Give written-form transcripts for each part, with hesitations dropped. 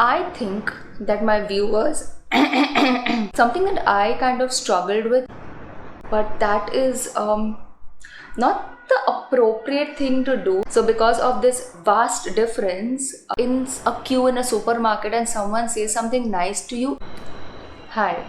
I think that my viewers, something that I kind of struggled with, but that is not the appropriate thing to do. So because of this vast difference in a queue in a supermarket and someone says something nice to you, hi.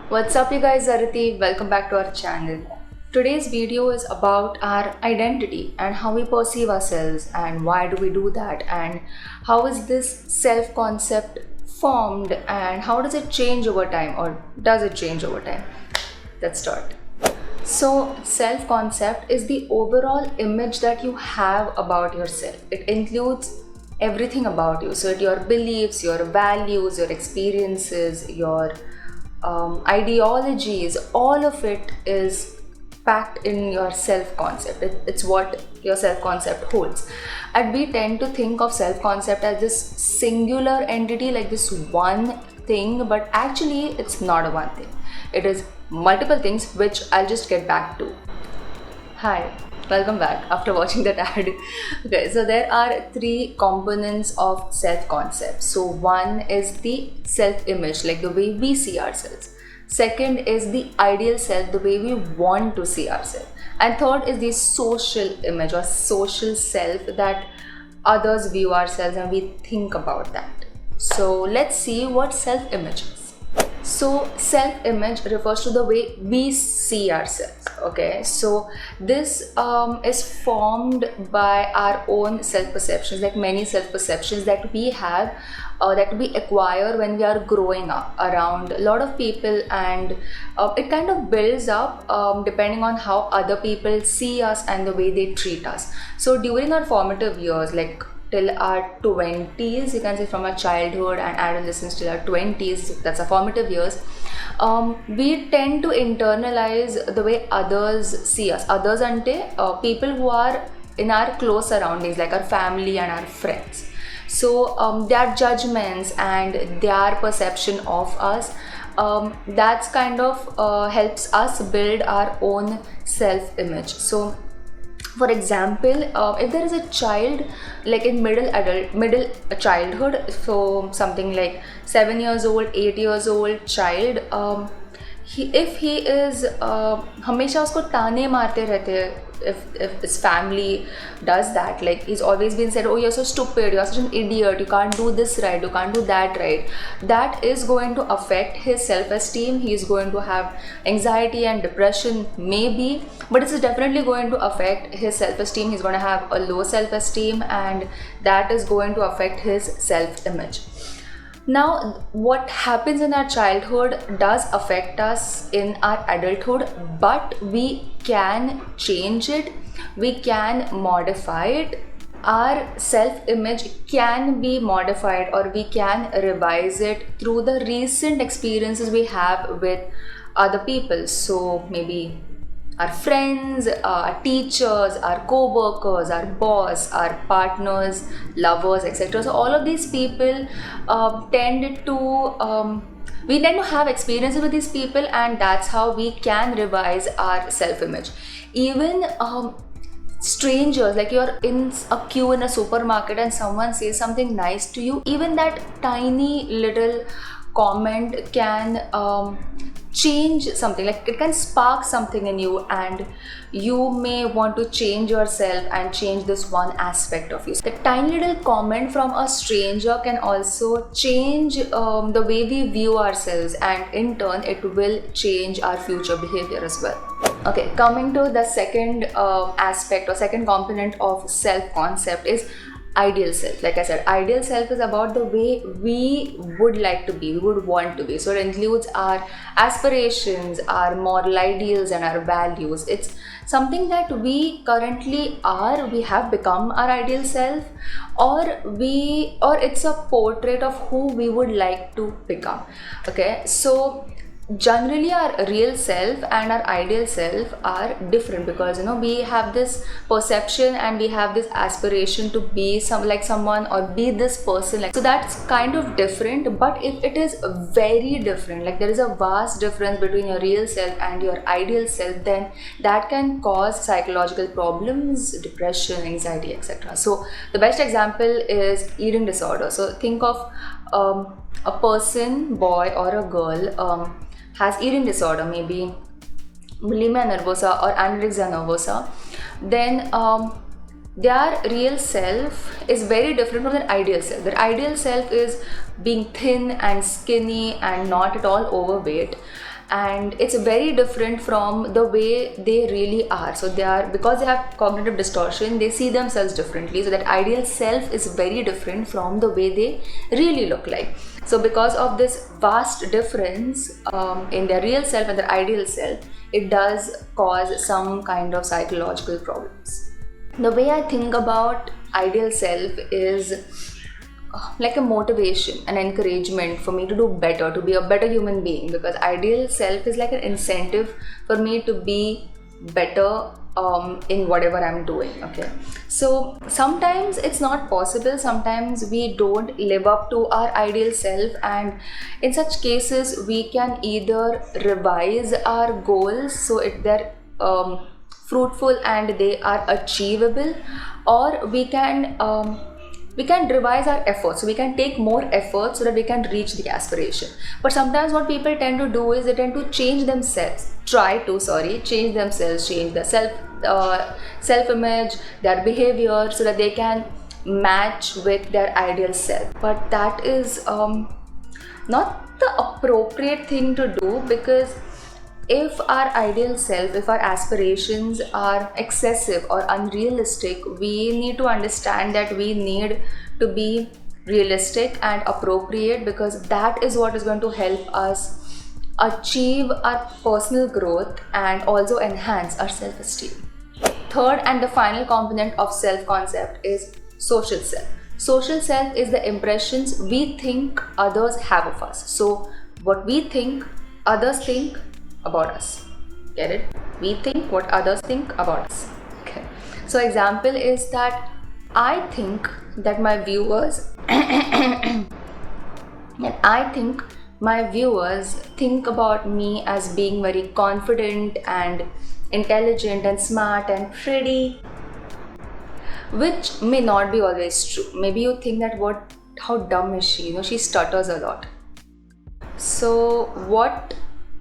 What's up you guys, Arati? Welcome back to our channel. Today's video is about our identity and how we perceive ourselves and why do we do that and how is this self-concept formed and how does it change over time, or does it change over time? Let's start. So self-concept is the overall image that you have about yourself. It includes everything about you. So your beliefs, your values, your experiences, your ideologies, all of it is packed in your self-concept. It's what your self-concept holds. And we tend to think of self-concept as this singular entity, like this one thing, but actually it's not a one thing. It is multiple things, which I'll just get back to. Hi, welcome back after watching that ad. Okay, so there are three components of self-concept. So one is the self-image, like the way we see ourselves. Second is the ideal self, the way we want to see ourselves. And third is the social image or social self, that others view ourselves and we think about that. So let's see what self-image is. So self-image refers to the way we see ourselves. Okay, so this is formed by our own self-perceptions, like many self-perceptions that we have, that we acquire when we are growing up around a lot of people, and it kind of builds up depending on how other people see us and the way they treat us. So during our formative years, like till our 20s, you can say from our childhood and adolescence till our 20s, that's our formative years, we tend to internalize the way others see us. Others ante people who are in our close surroundings, like our family and our friends. So their judgments and their perception of us, that's kind of helps us build our own self-image. So for example, if there is a child like in middle childhood, so something like 7 years old, 8 years old child, if he is हमेशा उसको ताने मारते रहते हैं, if his family does that, like he's always been said, oh you're so stupid, you're such an idiot, you can't do this right, you can't do that right, that is going to affect his self-esteem. He's going to have anxiety and depression maybe, but it's definitely going to affect his self-esteem. He's going to have a low self-esteem and that is going to affect his self-image. Now, what happens in our childhood does affect us in our adulthood, but we can change it, we can modify it. Our self-image can be modified or we can revise it through the recent experiences we have with other people. So maybe our friends, our teachers, our co-workers, our boss, our partners, lovers, etc. So all of these people we tend to have experiences with these people, and that's how we can revise our self-image. Even strangers, like you're in a queue in a supermarket and someone says something nice to you, even that tiny little comment can change something, like it can spark something in you, and you may want to change yourself and change this one aspect of you. The tiny little comment from a stranger can also change the way we view ourselves, and in turn it will change our future behavior as well. Okay, coming to the second aspect or second component of self-concept is ideal self. Like I said, ideal self is about the way we would like to be, we would want to be. So it includes our aspirations, our moral ideals and our values. It's something that we currently are, we have become our ideal self, or it's a portrait of who we would like to become. Okay, so generally our real self and our ideal self are different, because we have this perception and we have this aspiration to be someone or be this person, so that's kind of different. But if it is very different, like there is a vast difference between your real self and your ideal self, then that can cause psychological problems, depression, anxiety, etc. So the best example is eating disorder. So think of a person, boy or a girl, has eating disorder, maybe bulimia nervosa or anorexia nervosa, then their real self is very different from their ideal self. Their ideal self is being thin and skinny and not at all overweight, and it's very different from the way they really are. So because they have cognitive distortion, they see themselves differently. So that ideal self is very different from the way they really look like. So because of this vast difference in their real self and their ideal self, it does cause some kind of psychological problems. The way I think about ideal self is like a motivation, an encouragement for me to do better, to be a better human being, because ideal self is like an incentive for me to be better in whatever I'm doing. Okay, so sometimes it's not possible, sometimes we don't live up to our ideal self, and in such cases we can either revise our goals so they're fruitful and they are achievable, or we can revise our efforts, so we can take more effort so that we can reach the aspiration. But sometimes what people tend to do is they tend to change themselves, change themselves, change their self-image, their behavior, so that they can match with their ideal self. But that is not the appropriate thing to do, because if our ideal self, if our aspirations are excessive or unrealistic, we need to understand that we need to be realistic and appropriate, because that is what is going to help us achieve our personal growth and also enhance our self-esteem. Third and the final component of self-concept is social self. Social self is the impressions we think others have of us. So what we think, others think about us. Get it? We think what others think about us. Okay. So example is that I think that my viewers think about me as being very confident and intelligent and smart and pretty, which may not be always true. Maybe you think that how dumb is she? She stutters a lot. So what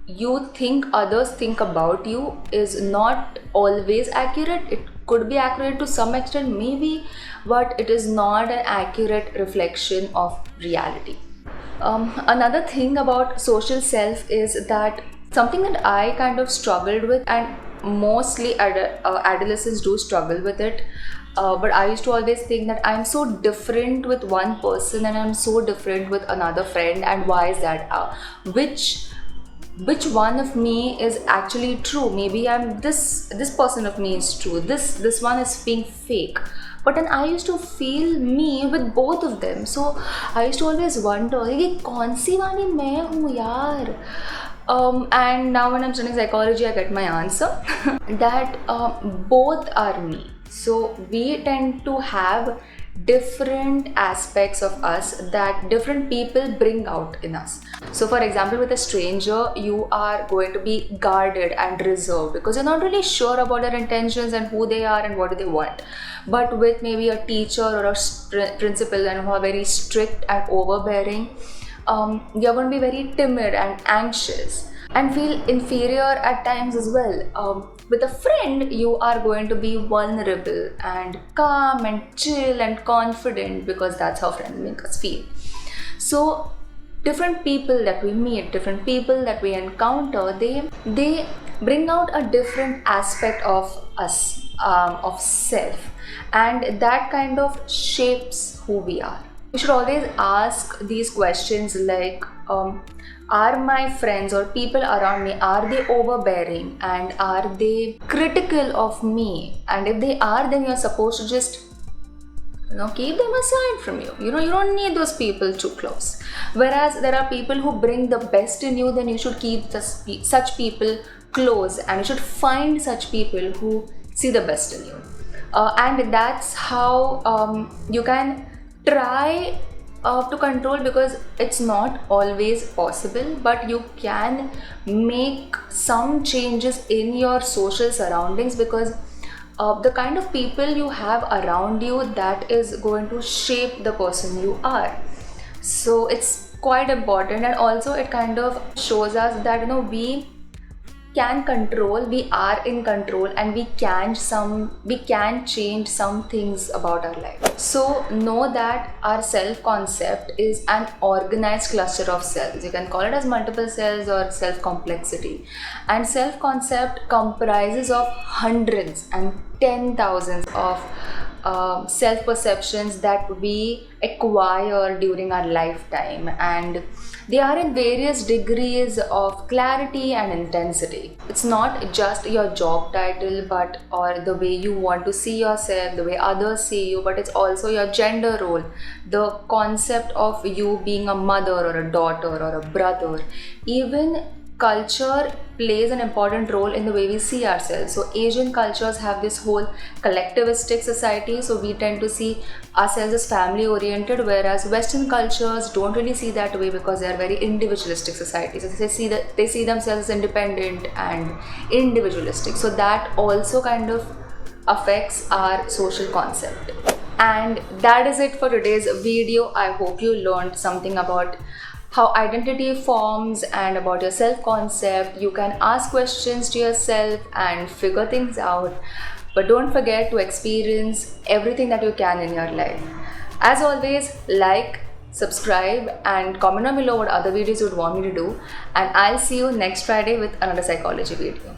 you think others think about you is not always accurate. It could be accurate to some extent, maybe, but it is not an accurate reflection of reality. Another thing about social self is that something that I kind of struggled with, and mostly adolescents do struggle with it, but I used to always think that I'm so different with one person and I'm so different with another friend, and why is that? Which one of me is actually true? Maybe I'm this person of me is true, this one is being fake. But then I used to feel me with both of them. So I used to always wonder, ये कौन सी वाली मैं हूँ यार? And now when I'm studying psychology, I get my answer that both are me. So we tend to have different aspects of us that different people bring out in us. So for example, with a stranger, you are going to be guarded and reserved because you're not really sure about their intentions and who they are and what do they want. But with maybe a teacher or a principal and who are very strict and overbearing, you're going to be very timid and anxious and feel inferior at times as well. With a friend, you are going to be vulnerable and calm and chill and confident because that's how friends make us feel. So different people that we meet, different people that we encounter, they bring out a different aspect of us, of self, and that kind of shapes who we are. You should always ask these questions like, are my friends or people around me, are they overbearing and are they critical of me? And if they are, then you're supposed to just keep them aside from you. You don't need those people too close. Whereas there are people who bring the best in you, then you should keep such people close, and you should find such people who see the best in you. And that's how you can try to control, because it's not always possible, but you can make some changes in your social surroundings, because the kind of people you have around you, that is going to shape the person you are. So it's quite important, and also it kind of shows us that we can control, we are in control, and we can change some things about our life. So know that our self concept is an organized cluster of cells. You can call it as multiple cells or self complexity. And self concept comprises of hundreds and 10,000s of self perceptions that we acquire during our lifetime, and they are in various degrees of clarity and intensity. It's not just your job title, but or the way you want to see yourself, the way others see you, but it's also your gender role, the concept of you being a mother or a daughter or a brother. Even culture plays an important role in the way we see ourselves. So Asian cultures have this whole collectivistic society, so we tend to see ourselves as family oriented, whereas Western cultures don't really see that way, because they are very individualistic societies. So they see themselves as independent and individualistic. So that also kind of affects our social concept. And that is it for today's video. I hope you learned something about how identity forms and about your self-concept. You can ask questions to yourself and figure things out. But don't forget to experience everything that you can in your life. As always, like, subscribe, and comment down below what other videos you would want me to do. And I'll see you next Friday with another psychology video.